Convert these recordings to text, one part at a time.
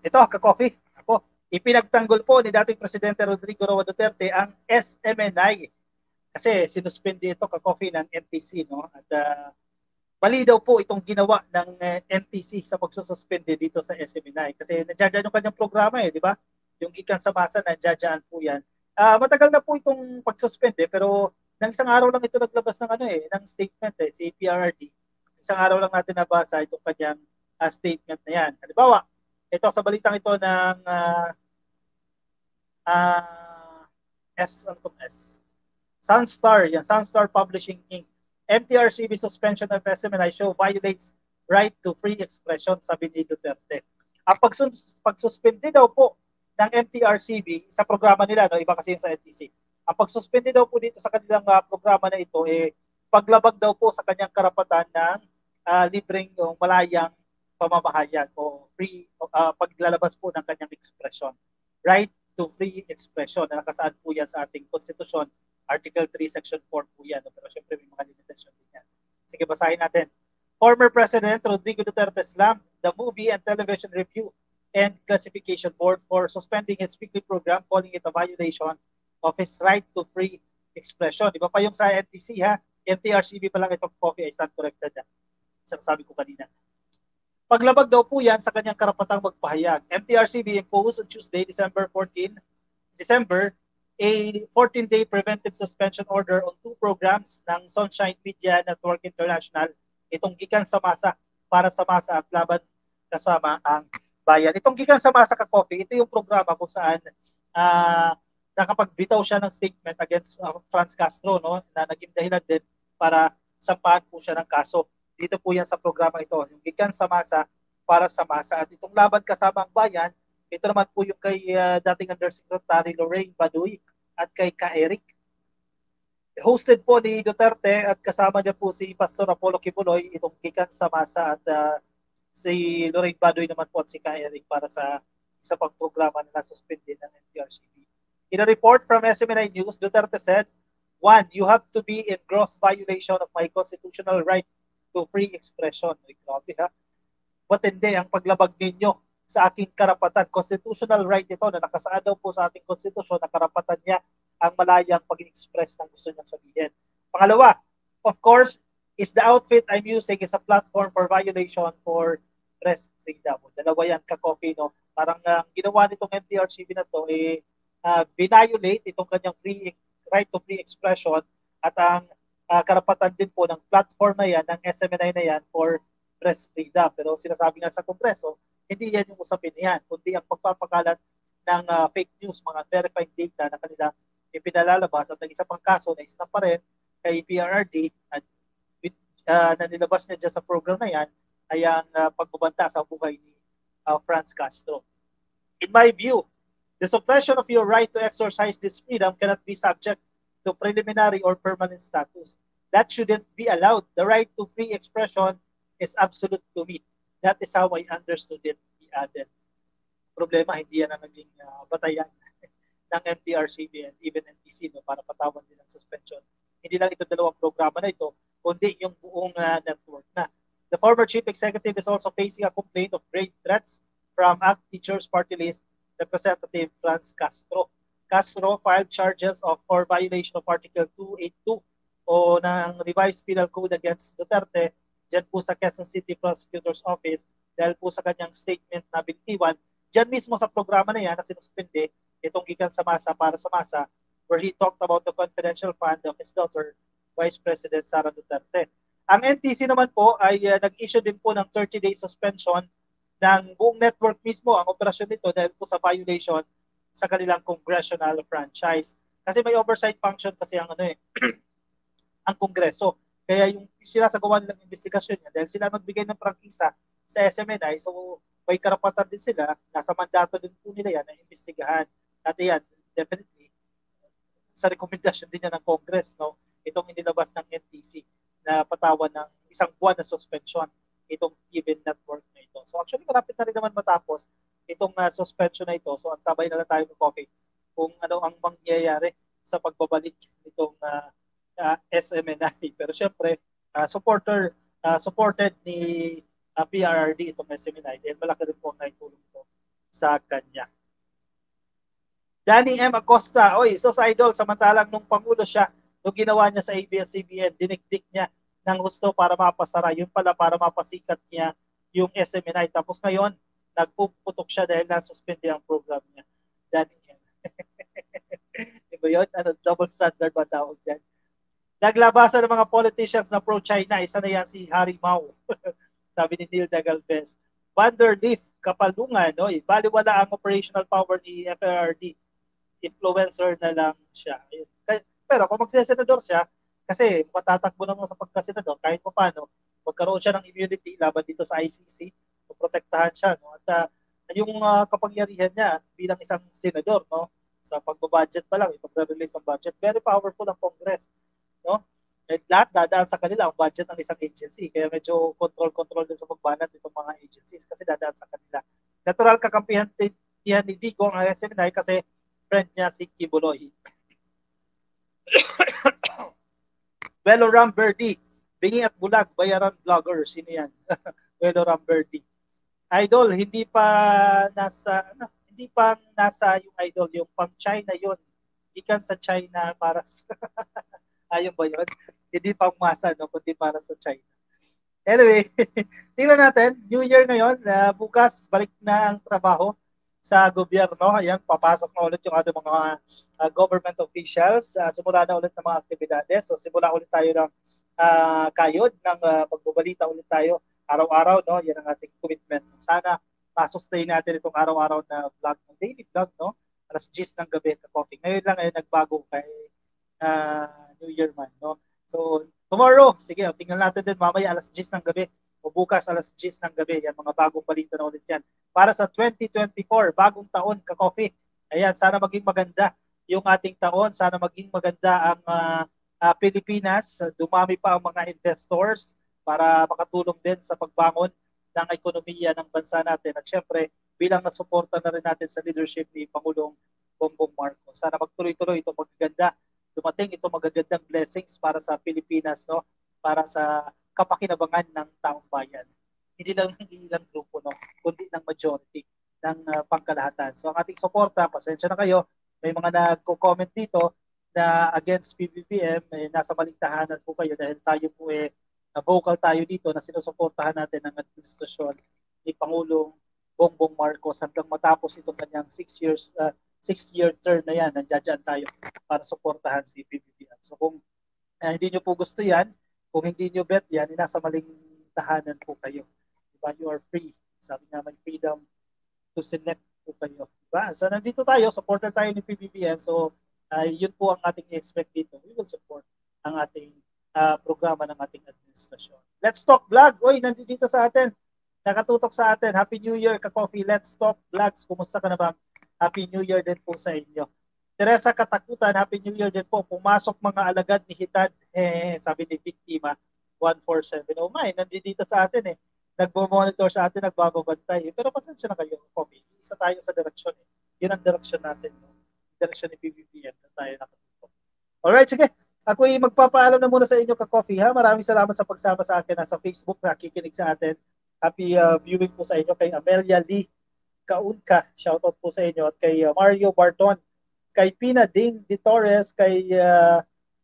Ito, ka-coffee, ako, ipinagtanggol po ni dating Presidente Rodrigo Roa Duterte ang SMNI kasi sinuspindi ito ka-coffee ng NTC, no? At mali daw po itong ginawa ng NTC sa pagsususpende dito sa SMNI kasi nandiyan yung kanyang programa di ba? Yung gikan sa masa nandiyan po yan. Matagal na po itong pagsuspende pero nang isang araw lang ito naglabas ng ng statement si PRRD. Isang araw lang natin nabasa itong kanyang statement na yan. Halimbawa, ito sa balitang ito ng uh, ano to, S. Sunstar, yan, Sunstar Publishing Inc. MTRCB suspension of SMNI show violates right to free expression, sabi ni Duterte. Ang pagsuspindi daw po ng MTRCB sa programa nila, no, iba kasi yung sa NTC. Ang pagsuspindi daw po dito sa kanilang programa na ito, paglabag daw po sa kanyang karapatan ng libreng yung malayang pamamahayan o free paglalabas po ng kanyang expression. Right to free expression na nakasaad po yan sa ating konstitusyon, Article 3, Section 4 po yan. Pero syempre may mga limitasyon din yan. Sige, basahin natin. Former President Rodrigo Duterte slammed the Movie and Television Review and Classification Board for suspending his weekly program, calling it a violation of his right to free expression. Di ba pa yung sa NTC ha? MTRCB pa lang itong coffee, I stand corrected. Sabi ko kanina. Paglabag daw po yan sa kanyang karapatang magpahayag. MTRCB imposed on Tuesday, December a 14-day preventive suspension order on 2 programs ng Sunshine Media Network International. Itong gikan sa masa para sa masa at laban kasama ang bayan. Itong gikan sa masa ka-coffee, ito yung programa kung saan nakapagbitaw siya ng statement against Franz Castro, no, na naging dahilan din para sampahan po siya ng kaso. Dito po yan sa programa ito, yung gikan sa masa para sa masa. At itong laban kasama ang bayan, ito naman po yung kay dating Undersecretary Lorraine Baduy at kay Ka Eric. Hosted po ni Duterte at kasama niya po si Pastor Apollo Kibuloy, itong gikan sa masa at si Lorraine Baduy naman po at si Ka Eric para sa isa pang programa na nasuspended ng NTRCB. In a report from SMNI News, Duterte said, 1. You have to be in gross violation of my constitutional right to free expression. Ay, grabe ha. Matindi ang paglabag ninyo sa aking karapatan. Constitutional right ito na nakasaad daw po sa ating konstitusyon na karapatan niya ang malayang pag-express ng gusto niyang sabihin. Pangalawa, of course, is the outfit I'm using is a platform for violation for press freedom. Dalawa yan ka-copy, no? Parang ginawa nitong MTRCB na to, binayolate itong kanyang right to free expression at ang karapatan din po ng platform na yan, ng SMNI na yan for press freedom. Pero sinasabi nga sa Kongreso, hindi yan yung usapin niyan, kundi ang pagpapakalat ng fake news, mga verified data na kanila ipinalalabas at ang isa pang kaso na isa pa rin kay PRRD at na nilabas niya dyan sa program na yan ay ang pagbabanta sa buhay ni Franz Castro. In my view, the suppression of your right to exercise this freedom cannot be subject to preliminary or permanent status. That shouldn't be allowed. The right to free expression is absolute to me. That is how I understood it, he added. Problema, hindi yan ang naging batayan ng MTRCB and even NTC para patawan din ng suspension. Hindi lang ito dalawang programa na ito, kundi yung buong network na. The former chief executive is also facing a complaint of grave threats from ACT Teachers Party List Representative Franz Castro. Castro filed charges for violation of Article 282 o ng Revised Penal Code against Duterte dyan po sa Quezon City Prosecutor's Office dahil po sa kanyang statement na binitiwan dyan mismo sa programa na yan na sinuspende itong gikan sa masa para sa masa where he talked about the confidential fund of his daughter, Vice President Sara Duterte. Ang NTC naman po ay nag-issue din po ng 30-day suspension ng buong network mismo ang operasyon nito dahil po sa violation sa kanilang congressional franchise. Kasi may oversight function kasi ang ang Kongreso. Kaya yung sila sa gawa nilang investigasyon niya, dahil sila magbigay ng prangkisa sa SMNI, so may karapatan din sila, nasa mandato din po nila yan na investigahan. At yan, definitely, sa rekomendasyon din niya ng Congress, no, itong inilabas ng NTC na patawan ng isang buwan na suspension itong given network na ito. So actually, malapit na rin naman matapos itong suspension na ito. So ang tabay na lang tayo ng coffee kung ano ang mangyayari sa pagbabalik nitong SMNI. Pero syempre, supported ni PRRD itong SMNI dahil malaki rin po ang naitulong ito sa kanya. Danny M. Acosta, oy, sos idol, samantalang nung Pangulo siya, nung ginawa niya sa ABS-CBN, dinikdik niya ng gusto para mapasara. Yun pala para mapasikat niya yung SMNI. Tapos ngayon, nagpuputok siya dahil nasuspende ang program niya. Danny M. Diba yun? Ano, double standard ba tawag dyan? Naglabasan ng mga politicians na pro-China. Isa na yan si Harry Mao. Sabi ni Neil Dagalvez. Vanderleaf, Kapalungan, no? Baliwala ang operational power ni FARD. Influencer na lang siya. Pero kung magsesenador siya, kasi matatakbo naman sa pagkasenador, kahit pa paano, magkaroon siya ng immunity laban dito sa ICC, protektahan siya. No? At yung kapangyarihan niya bilang isang senador, no? Sa pagbabudget pa lang, pag-release ng budget, very powerful ang Congress. No? At lahat dadaan sa kanila ang budget ng isang agency. Kaya medyo control din sa pagbanat itong mga agencies kasi dadaan sa kanila. Natural kakampihan ni Digong ang SMNI kasi friend niya si Kibuloy. Velo Ramberdi, bingi at bulag, bayaran vlogger. Sino yan? Velo Ramberdi. Idol, hindi pa nasa yung idol, yung pang China yun. Ikan sa China para sa ayun ba yun? Hindi pa umasa, no? Kundi para sa China. Anyway, tingnan natin. New Year ngayon. Bukas, balik na ang trabaho sa gobyerno. Ayan, papasok na ulit yung ating mga government officials. Simula na ulit ng mga aktibidades. So, simula ulit tayo ng kayod, ng pagbabalita ulit tayo araw-araw. No? Yan ang ating commitment. Sana masustain natin itong araw-araw na vlog, daily vlog, no? Alas 10 ng gabi na coffee. Ngayon lang ay nagbago kay New Year man, no? So, tomorrow, sige, tingnan natin din mamaya alas 10 ng gabi o bukas alas 10 ng gabi. Yan, mga bagong balita na ulit yan. Para sa 2024, bagong taon, ka-coffee. Ayan, sana maging maganda yung ating taon. Sana maging maganda ang Pilipinas. Dumami pa ang mga investors para makatulong din sa pagbangon ng ekonomiya ng bansa natin. At syempre, bilang nasuporta na rin natin sa leadership ni Pangulong Bongbong Marcos. Sana magtuloy-tuloy itong magaganda dumating ito magagandang blessings para sa Pilipinas, no? Para sa kapakinabangan ng taong bayan. Hindi lang ng ilang grupo, no? Kundi ng majority ng pangkalahatan. So ang ating suporta, pasensya na kayo, may mga nagko-comment dito na against PBBM, nasa maling tahanan po kayo dahil tayo po vocal tayo dito na sinusuportahan natin ang administrasyon ni Pangulong Bongbong Marcos hanggang matapos itong kanyang 6-year term na yan, nandiyan tayo para suportahan si PBBM. So kung hindi nyo po gusto yan, kung hindi nyo bet yan, nasa maling tahanan po kayo. Diba? You are free. Sabi nga, may freedom to select po kayo. Diba? So nandito tayo, supporter tayo ni PBBM. So yun po ang ating expect dito. We will support ang ating programa ng ating administrasyon. Let's Talk Vlog. Oy, nandito sa atin. Nakatutok sa atin. Happy New Year, ka-coffee. Let's Talk Vlogs. Kumusta ka na ba? Happy New Year din po sa inyo. Teresa Katakutan, Happy New Year din po. Pumasok mga alagad ni Hitad, sabi ni Biktima, 147. Oh my, nandito sa atin Nagbo-monitor sa atin, nagbababantay. Pero pasensya na kayo, Kobe. Isa tayo sa direksyon Yun ang direksyon natin. No? Direksyon ni PBBM na tayo nakatutok. Alright, sige. Ako'y magpapaalam na muna sa inyo, ka-coffee, ha? Maraming salamat sa pagsama sa akin sa Facebook, nakikinig sa atin. Happy viewing po sa inyo kay Amelia Lee Kaunka, shoutout po sa inyo, at kay Mario Barton, kay Pina Ding de Torres, kay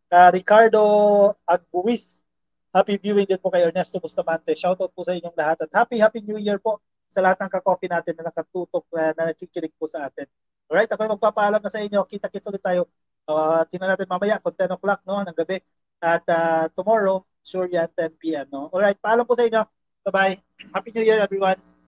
Ricardo Agbuis. Happy viewing din po kay Ernesto Bustamante. Shoutout po sa inyong lahat at happy New Year po sa lahat ng ka-coffee natin na nakatutok na nakikinig po sa atin. Alright, ako magpapaalam na sa inyo. Kita-kits ulit tayo. Tingnan natin mamaya kung 10 o'clock no, ng gabi. At tomorrow, sure yan, 10 p.m. No? Alright, paalam po sa inyo. Bye-bye. Happy New Year everyone.